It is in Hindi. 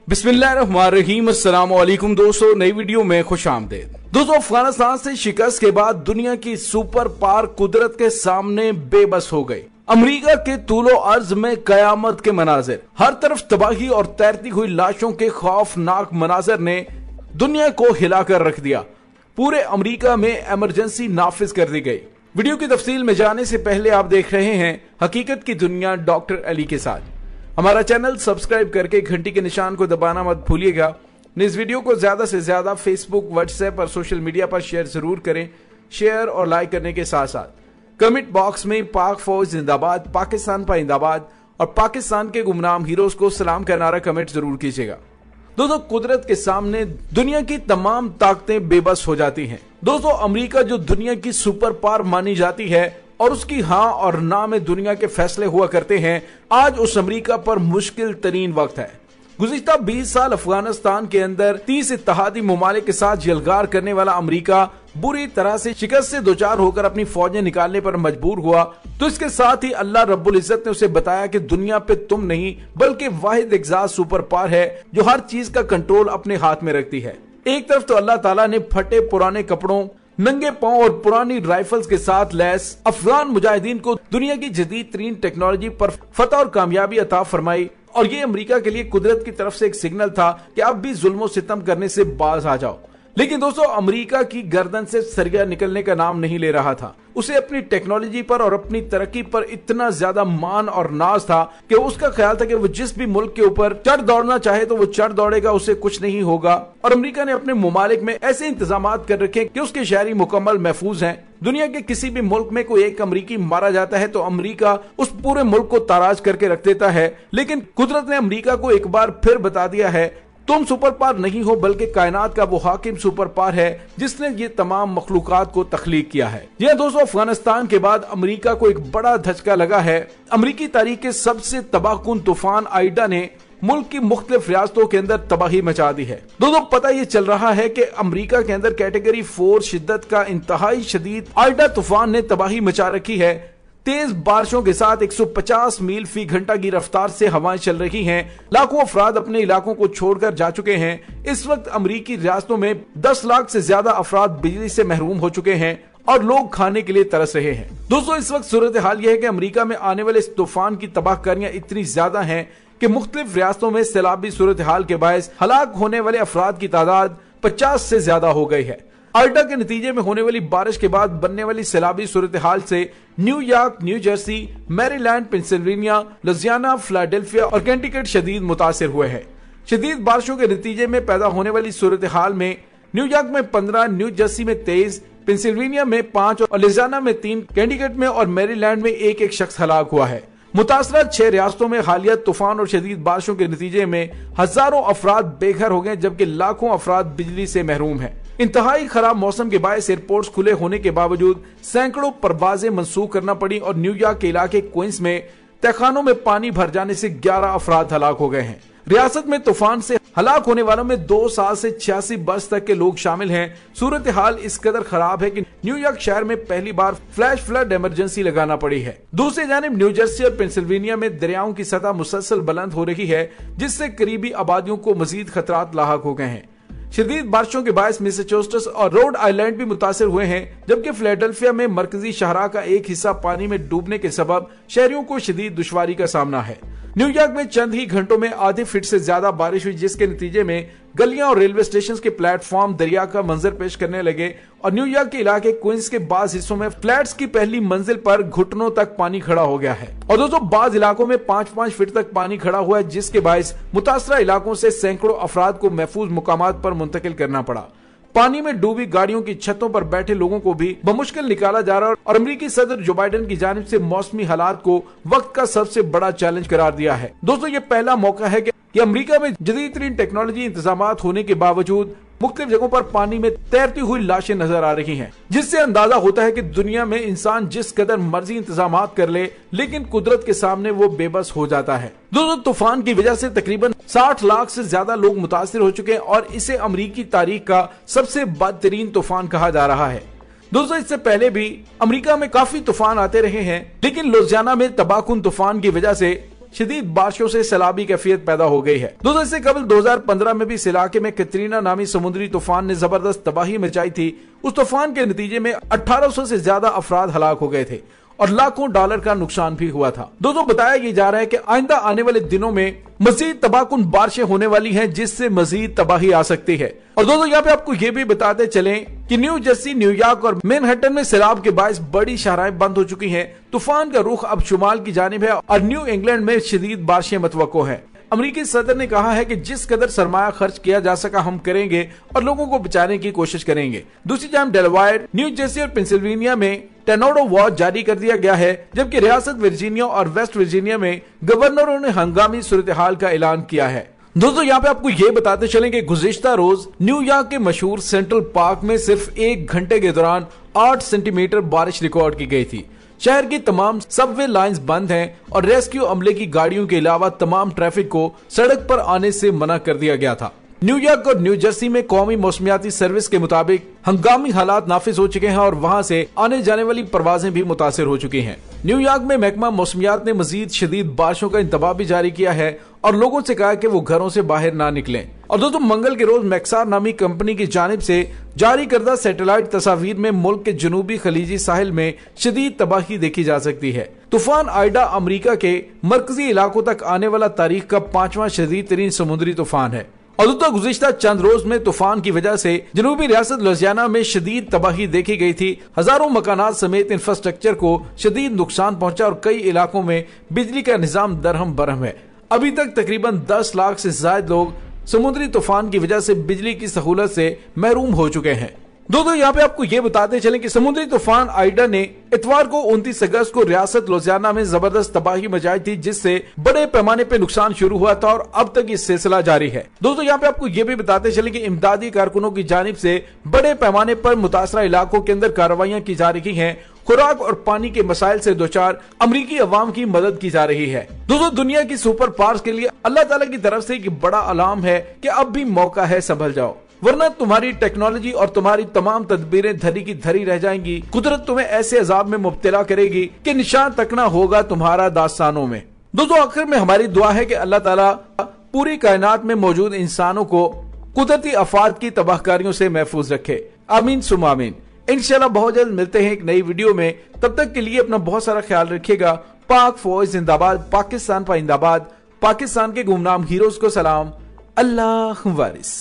बिस्मिल्लाहिर्रहमानिर्रहीम। अस्सलाम वालेकुम दोस्तों, नई वीडियो में खुश आमदीद। दोस्तों, अफगानिस्तान से शिकस्त के बाद दुनिया की सुपर पावर कुदरत के सामने बेबस हो गई। अमेरिका के तूलो अर्ज में कयामत के मनाजिर, हर तरफ तबाही और तैरती हुई लाशों के खौफनाक मनाजिर ने दुनिया को हिलाकर रख दिया। पूरे अमेरिका में इमरजेंसी नाफिज कर दी गई। वीडियो की तफसील में जाने से पहले आप देख रहे हैं हकीकत की दुनिया डॉक्टर अली के साथ। हमारा चैनल सब्सक्राइब करके घंटी के निशान को दबाना मत भूलिएगा। इस वीडियो को ज्यादा से ज्यादा फेसबुक, व्हाट्सएप और सोशल मीडिया पर शेयर जरूर करें। शेयर और लाइक करने के साथ साथ कमेंट बॉक्स में पाक फौज जिंदाबाद, पाकिस्तान पाइंदाबाद और पाकिस्तान के गुमनाम हीरोज को सलाम का नारा कमेंट जरूर कीजिएगा। दोस्तों, कुदरत के सामने दुनिया की तमाम ताकतें बेबस हो जाती हैं। दोस्तों, अमेरिका जो दुनिया की सुपर पावर मानी जाती है और उसकी हाँ और ना में दुनिया के फैसले हुआ करते हैं, आज उस अमेरिका पर मुश्किल तरीन वक्त है। गुज़िश्ता 20 साल अफगानिस्तान के अंदर 30 इत्तेहादी ममालिक के साथ यलगार करने वाला अमेरिका बुरी तरह से शिकस्त से दोचार होकर अपनी फौजें निकालने पर मजबूर हुआ। तो इसके साथ ही अल्लाह रब्बुल इज्जत ने उसे बताया कि दुनिया पे तुम नहीं बल्कि वाहिद एग्जाज सुपर पावर है जो हर चीज का कंट्रोल अपने हाथ में रखती है। एक तरफ तो अल्लाह ताला ने फटे पुराने कपड़ों, नंगे पांव और पुरानी राइफल्स के साथ लैस अफगान मुजाहिदीन को दुनिया की जदीद तरीन टेक्नोलॉजी पर फतह और कामयाबी अता फरमाई। और ये अमेरिका के लिए कुदरत की तरफ से एक सिग्नल था कि अब भी जुल्म और सितम करने से बाज आ जाओ। लेकिन दोस्तों, अमेरिका की गर्दन से सरिया निकलने का नाम नहीं ले रहा था। उसे अपनी टेक्नोलॉजी पर और अपनी तरक्की पर इतना ज्यादा मान और नाज था कि उसका ख्याल था कि वो जिस भी मुल्क के ऊपर चढ़ दौड़ना चाहे तो वो चढ़ दौड़ेगा, उसे कुछ नहीं होगा। और अमेरिका ने अपने ममालिक में ऐसे इंतजाम कर रखे कि उसके शहरी मुकम्मल महफूज हैं। दुनिया के किसी भी मुल्क में कोई एक अमरीकी मारा जाता है तो अमेरिका उस पूरे मुल्क को ताराज करके रख देता है। लेकिन कुदरत ने अमेरिका को एक बार फिर बता दिया है, तुम सुपर पावर नहीं हो बल्कि कायनात का वो हाकिम सुपर पावर है जिसने ये तमाम मखलूकात को तख्लीक किया है। यह दोस्तों, अफगानिस्तान के बाद अमेरिका को एक बड़ा धचका लगा है। अमेरिकी तारीख के सबसे तबाहकुन तूफान आइडा ने मुल्क की मुख्तलिफ रियासतों के अंदर तबाही मचा दी है। दोस्तों, पता ये चल रहा है कि अमेरिका के अंदर कैटेगरी 4 शिद्दत का इंतहाई शदीद आइडा तूफान ने तबाही मचा रखी है। तेज बारिशों के साथ 150 मील फी घंटा की रफ्तार से हवाएं चल रही हैं। लाखों अफराद अपने इलाकों को छोड़कर जा चुके हैं। इस वक्त अमेरिकी रियासतों में 10 लाख से ज्यादा अफराद बिजली से महरूम हो चुके हैं और लोग खाने के लिए तरस रहे हैं। दोस्तों, इस वक्त सूरत हाल यह है कि अमेरिका में आने वाले इस तूफान की तबाहकारियां इतनी ज्यादा हैं कि मुख्तलिफ रियासतों में सैलाबी सूरत हाल के बायस हलाक होने वाले अफराद की तादाद 50 से ज्यादा हो गई है। आइडा के नतीजे में होने वाली बारिश के बाद बनने वाली सैलाबी सूरत हाल से New York, new Jersey, Maryland, Pennsylvania, Louisiana, Philadelphia और कैंटिकट शदीद मुतासिर हुए हैं। शदीद बारिशों के नतीजे में पैदा होने वाली सूरत हाल में न्यूयॉर्क में 15, न्यू जर्सी में 23, पेंसिल्वेनिया में 5 और लुजियाना में 3, कैंटिकट में और मैरीलैंड में एक शख्स हलाक हुआ है। मुतासरा 6 रियासतों में हालिया तूफान और शदीद बारिशों के नतीजे में हजारों अफराद बेघर हो गए जबकि लाखों अफराद बिजली से महरूम हैं। इंतहाई खराब मौसम के बायस एयरपोर्ट्स खुले होने के बावजूद सैकड़ों परवाजें मंसूख करना पड़ी और न्यूयॉर्क के इलाके क्वींस में तहखानों में पानी भर जाने से 11 अफराद हलाक हो गए हैं। रियासत में तूफान से हलाक होने वालों में 2 साल से 86 वर्ष तक के लोग शामिल हैं। सूरत हाल इस कदर खराब है कि न्यूयॉर्क शहर में पहली बार फ्लैश फ्लड इमरजेंसी लगाना पड़ी है। दूसरी जानिब न्यू जर्सी और पेंसिल्वेनिया में दरियाओं की सतह मुसलसल बुलंद हो रही है जिससे करीबी आबादियों को मजीद खतरात लाहक हो गए हैं। शदीद बारिशों के बायस मैसाचुसेट्स और रोड आइलैंड भी मुतासिर हुए हैं जबकि फिलाडेल्फिया में मरकजी शहरा का एक हिस्सा पानी में डूबने के सबब शहरियों को शदीद दुश्वारी का सामना है। न्यूयॉर्क में चंद ही घंटों में आधे फीट से ज्यादा बारिश हुई जिसके नतीजे में गलियां और रेलवे स्टेशन के प्लेटफॉर्म दरिया का मंजर पेश करने लगे और न्यूयॉर्क के इलाके क्वींस के बाज हिस्सों में फ्लैट्स की पहली मंजिल पर घुटनों तक पानी खड़ा हो गया है। और दोस्तों, बाज इलाकों में 5-5 फीट तक पानी खड़ा हुआ है जिसके बायस मुतासरा इलाकों से सैकड़ों अफराद को महफूज मुकामात पर मुंतकिल करना पड़ा। पानी में डूबी गाड़ियों की छतों पर बैठे लोगों को भी बमुश्किल निकाला जा रहा है और अमेरिकी सदर जो बाइडेन की जानिब से मौसमी हालात को वक्त का सबसे बड़ा चैलेंज करार दिया है। दोस्तों, ये पहला मौका है कि अमेरिका में जदीद तरीन टेक्नोलॉजी इंतजाम होने के बावजूद मुख्तलिफ जगहों पर पानी में तैरती हुई लाशें नजर आ रही हैं, जिससे अंदाजा होता है कि दुनिया में इंसान जिस कदर मर्जी इंतजाम कर ले लेकिन कुदरत के सामने वो बेबस हो जाता है। दोस्तों, तूफान की वजह से तकरीबन 60 लाख से ज्यादा लोग मुतासिर हो चुके हैं और इसे अमेरिकी तारीख का सबसे बदतरीन तूफान कहा जा रहा है। दोस्तों, इससे पहले भी अमेरिका में काफी तूफान आते रहे हैं लेकिन लुजियाना में तबाहकुन तूफान की वजह से शदीद बारिशों से सैलाबी कैफियत पैदा हो गई है। दोस्तों इससे कबल 2015 में भी इस इलाके में कैटरीना नामी समुद्री तूफान ने जबरदस्त तबाही मचाई थी। उस तूफान के नतीजे में 1800 से ज्यादा अफराद हलाक हो गए थे और लाखों डॉलर का नुकसान भी हुआ था। दोस्तों बताया ये जा रहा है कि आइंदा आने वाले दिनों में मजीद तबाहकुन बारिशें होने वाली हैं, जिससे मजीद तबाही आ सकती है। और दोस्तों यहाँ पे आपको ये भी बताते चलें कि न्यू जर्सी, न्यूयॉर्क और मैनहट्टन में सैलाब के बायस बड़ी शाहराएं बंद हो चुकी हैं। तूफान का रुख अब शुमाल की जानिब है और न्यू इंग्लैंड में शदीद बारिशें मतवक्को हैं। अमेरिकी सदर ने कहा है कि जिस कदर सरमाया खर्च किया जा सका हम करेंगे और लोगों को बचाने की कोशिश करेंगे। दूसरी जानब डेलावेयर, न्यू जर्सी और पेंसिल्वेनिया में टोर्नाडो वॉच जारी कर दिया गया है, जबकि रियासत वर्जीनिया और वेस्ट वर्जीनिया में गवर्नरों ने हंगामी सूरत हाल का ऐलान किया है। दोस्तों यहाँ पे आपको ये बताते चलें कि गुज़िश्ता रोज न्यूयॉर्क के मशहूर सेंट्रल पार्क में सिर्फ 1 घंटे के दौरान 8 सेंटीमीटर बारिश रिकॉर्ड की गई थी। शहर की तमाम सबवे लाइंस बंद हैं और रेस्क्यू अमले की गाड़ियों के अलावा तमाम ट्रैफिक को सड़क पर आने से मना कर दिया गया था। न्यूयॉर्क और न्यू जर्सी में कौमी मौसमियाती सर्विस के मुताबिक हंगामी हालात नाफिज हो चुके हैं और वहां से आने जाने वाली परवाजें भी मुतासिर हो चुकी हैं। न्यूयॉर्क में महकमा मौसमियात ने मजीद शदीद बारिशों का इंतबाह भी जारी किया है और लोगों से कहा कि वो घरों से बाहर ना निकलें। और दोस्तों मंगल के रोज मैक्सार नामी कंपनी की जानिब से जारी करदा सैटेलाइट तस्वीर में मुल्क के जनूबी खलीजी साहिल में शदीद तबाही देखी जा सकती है। तूफान आइडा अमरीका के मरकजी इलाकों तक आने वाला तारीख का 5वां शदीद तरीन समुद्री तूफान है। और दोस्तों गुज़िश्ता चंद रोज में तूफान की वजह से जनूबी रियासत लुजियाना में शदीद तबाही देखी गई थी। हजारों मकानात समेत इंफ्रास्ट्रक्चर को शदीद नुकसान पहुंचा और कई इलाकों में बिजली का निजाम दरहम बरहम है। अभी तक तकरीबन 10 लाख से ज्यादा लोग समुद्री तूफान की वजह से बिजली की सहूलत से महरूम हो चुके हैं। दोस्तों यहाँ पे आपको ये बताते चलें कि समुद्री तूफान आइडा ने इतवार को 29 अगस्त को रियासत लुजियाना में जबरदस्त तबाही मचाई थी, जिससे बड़े पैमाने पे नुकसान शुरू हुआ था और अब तक ये सिलसिला जारी है। दोस्तों यहाँ पे आपको ये भी बताते चलें कि इमदादी कारकुनों की जानिब से बड़े पैमाने पर मुतासरा इलाकों के अंदर कार्रवाइयां की जा रही हैं। खुराक और पानी के मसाइल से दोचार अमरीकी अवाम की मदद की जा रही है। दोस्तों दुनिया की सुपर पावर्स के लिए अल्लाह ताला की तरफ से एक बड़ा अलार्म है कि अब भी मौका है, संभल जाओ, वरना तुम्हारी टेक्नोलॉजी और तुम्हारी तमाम तदबीरें धरी की धरी रह जाएंगी। कुदरत तुम्हें ऐसे अजाब में मुब्तला करेगी कि निशान तक ना होगा तुम्हारा दास्तानों में। दोस्तों आखिर में हमारी दुआ है कि अल्लाह ताला पूरी कायनात में मौजूद इंसानों को कुदरती आफात की तबाहकारियों से महफूज रखे। आमीन सुम आमीन। इंशाल्लाह बहुत जल्द मिलते हैं एक नई वीडियो में। तब तक के लिए अपना बहुत सारा ख्याल रखिएगा। पाक फौज जिंदाबाद, पाकिस्तान पाइंदाबाद, पाकिस्तान के गुमनाम हीरोज को सलाम। अल्लाह वारिस।